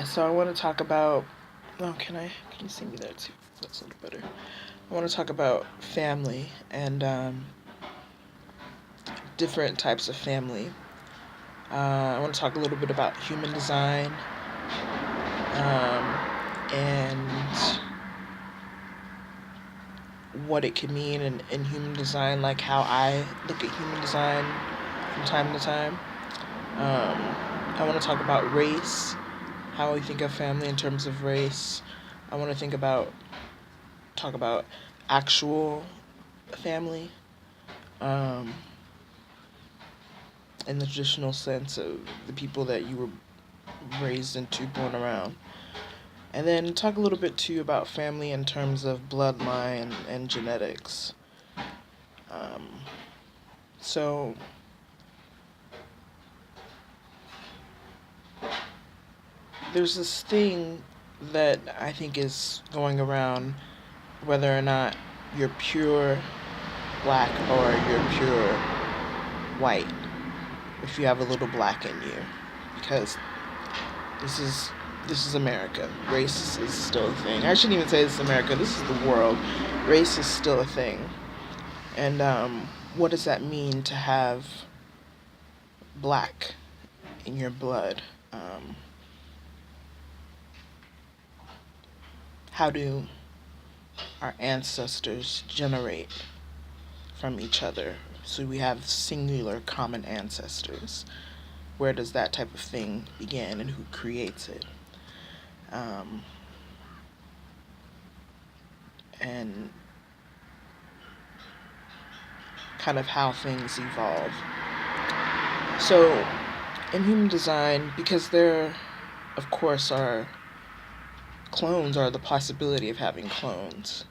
So I want to talk about. Oh, can you see me there too? That's a little better. I want to talk about family and different types of family. I want to talk a little bit about human design and what it can mean in human design, like how I look at human design from time to time. I want to talk about race, how we think of family in terms of race. I want to talk about actual family, um, in the traditional sense of the people that you were raised into, born around. And then talk a little bit too about family in terms of bloodline and genetics. Um, so, there's this thing that I think is going around whether or not you're pure black or you're pure white, if you have a little black in you. Because this is this is America. Race is still a thing. I shouldn't even say this is America. This is the world. Race is still a thing. And what does that mean to have black in your blood? Um, how do our ancestors generate from each other? So we have singular common ancestors. Where does that type of thing begin and who creates it? Um, and kind of how things evolve. So, in human design, because there, of course, are clones, or the possibility of having clones,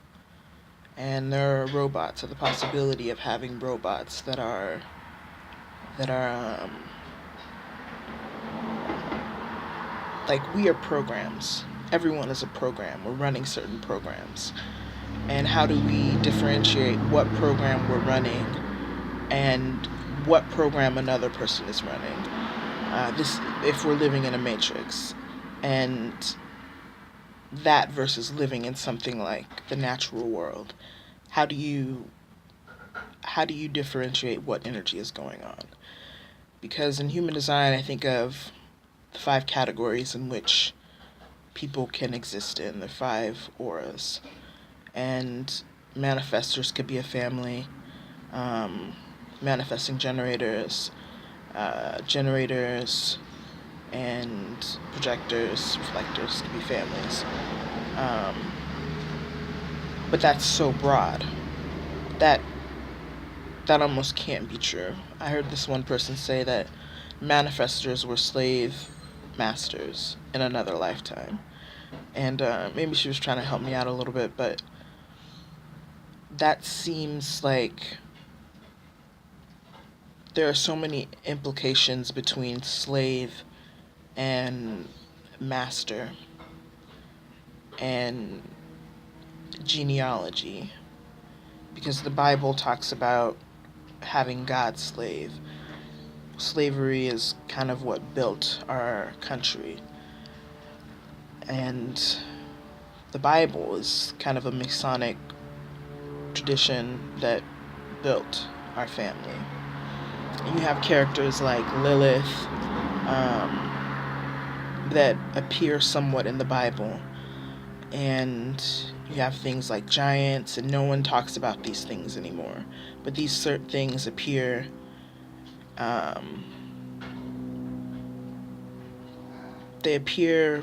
and there are robots, or the possibility of having robots that are like we are programs. Everyone is a program. We're running certain programs, and how do we differentiate what program we're running and what program another person is running? This, if we're living in a matrix, and that versus living in something like the natural world, how do you differentiate what energy is going on? Because in human design, I think of the five categories in which people can exist in, the five auras, and manifestors could be a family. Um, Manifesting generators, generators and projectors, reflectors could be families. Um, but that's so broad that that almost can't be true. I heard this one person say that manifestors were slave masters in another lifetime. And maybe she was trying to help me out a little bit, but that seems like there are so many implications between slave and master and genealogy, because the Bible talks about having God's slave. Slavery is kind of what built our country, and the Bible is kind of a Masonic tradition that built our family. You have characters like Lilith, that appear somewhat in the Bible, and you have things like giants, and no one talks about these things anymore. But these certain things appear. Um, they appear.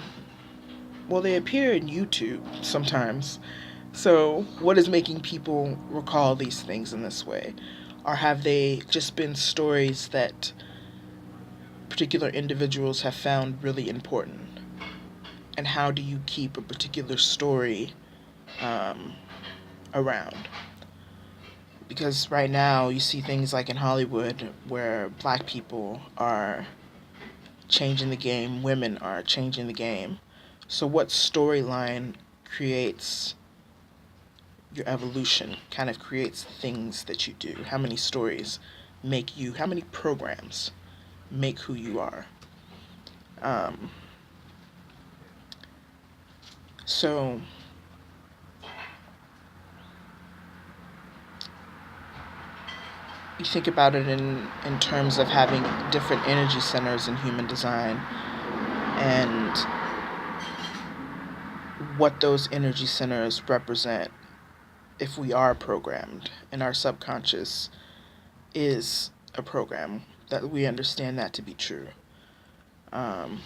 Well, they appear in YouTube sometimes. So, what is making people recall these things in this way? Or have they just been stories that particular individuals have found really important? And how do you keep a particular story um, around? Because right now you see things like in Hollywood where black people are changing the game, women are changing the game. So, what storyline creates your evolution, kind of creates things that you do? How many stories make you, how many programs make who you are? Um, So you think about it in terms of having different energy centers in human design and what those energy centers represent if we are programmed and our subconscious is a program, that we understand that to be true. Um,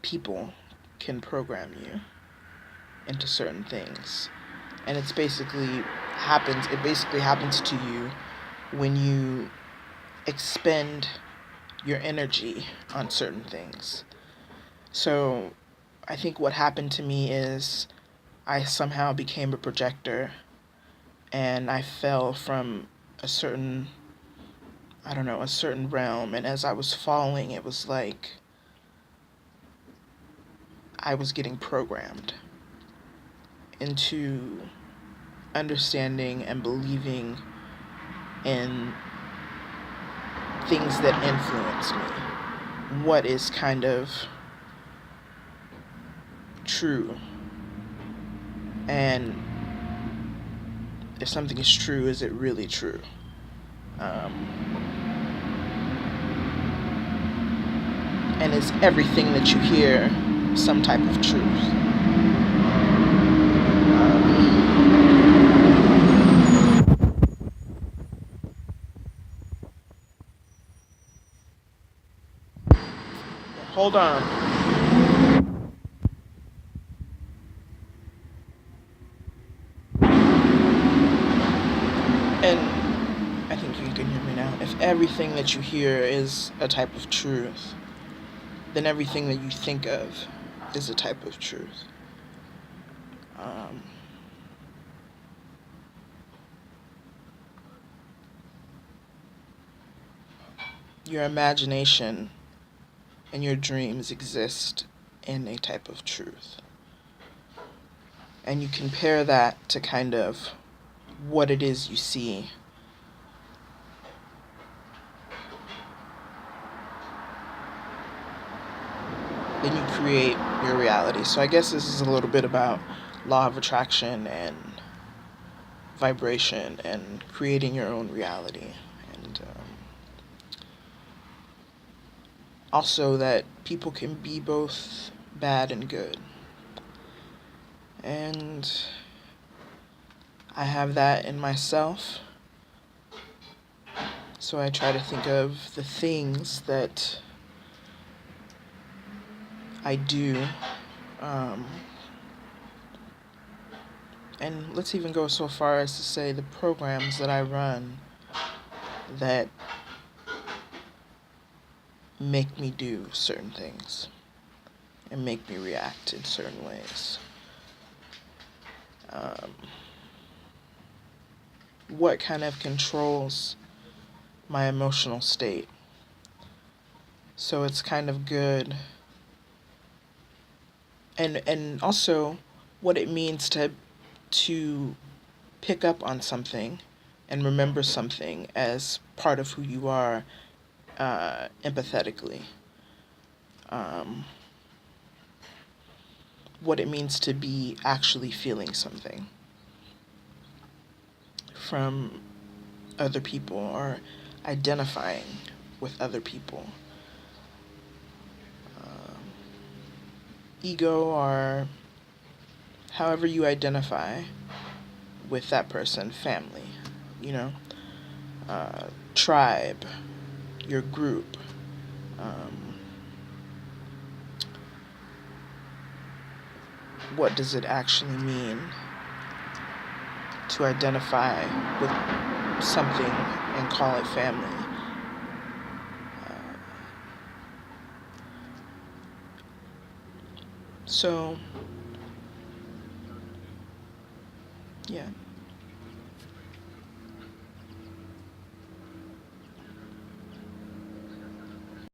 People can program you into certain things, and it basically happens to you when you expend your energy on certain things. So I think what happened to me is I somehow became a projector, and I fell from a certain, I don't know, a certain realm. And as I was falling, it was like I was getting programmed into understanding and believing in things that influence me. What is kind of true? And if something is true, is it really true? Um, and is everything that you hear some type of truth? Hold on. And I think you can hear me now. If everything that you hear is a type of truth, then everything that you think of is a type of truth. Um, your imagination and your dreams exist in a type of truth. And you compare that to kind of what it is you see. Then you create your reality. So I guess this is a little bit about law of attraction and vibration and creating your own reality. And also that people can be both bad and good. And I have that in myself. So I try to think of the things that I do. Um, and let's even go so far as to say the programs that I run that make me do certain things and make me react in certain ways. Um, what kind of controls my emotional state? So it's kind of good. And also what it means to pick up on something and remember something as part of who you are, empathetically. Um, what it means to be actually feeling something from other people or identifying with other people. Um, Ego, or however you identify with that person, family, you know, tribe, your group. Um, what does it actually mean to identify with something and call it family? Uh, so, yeah.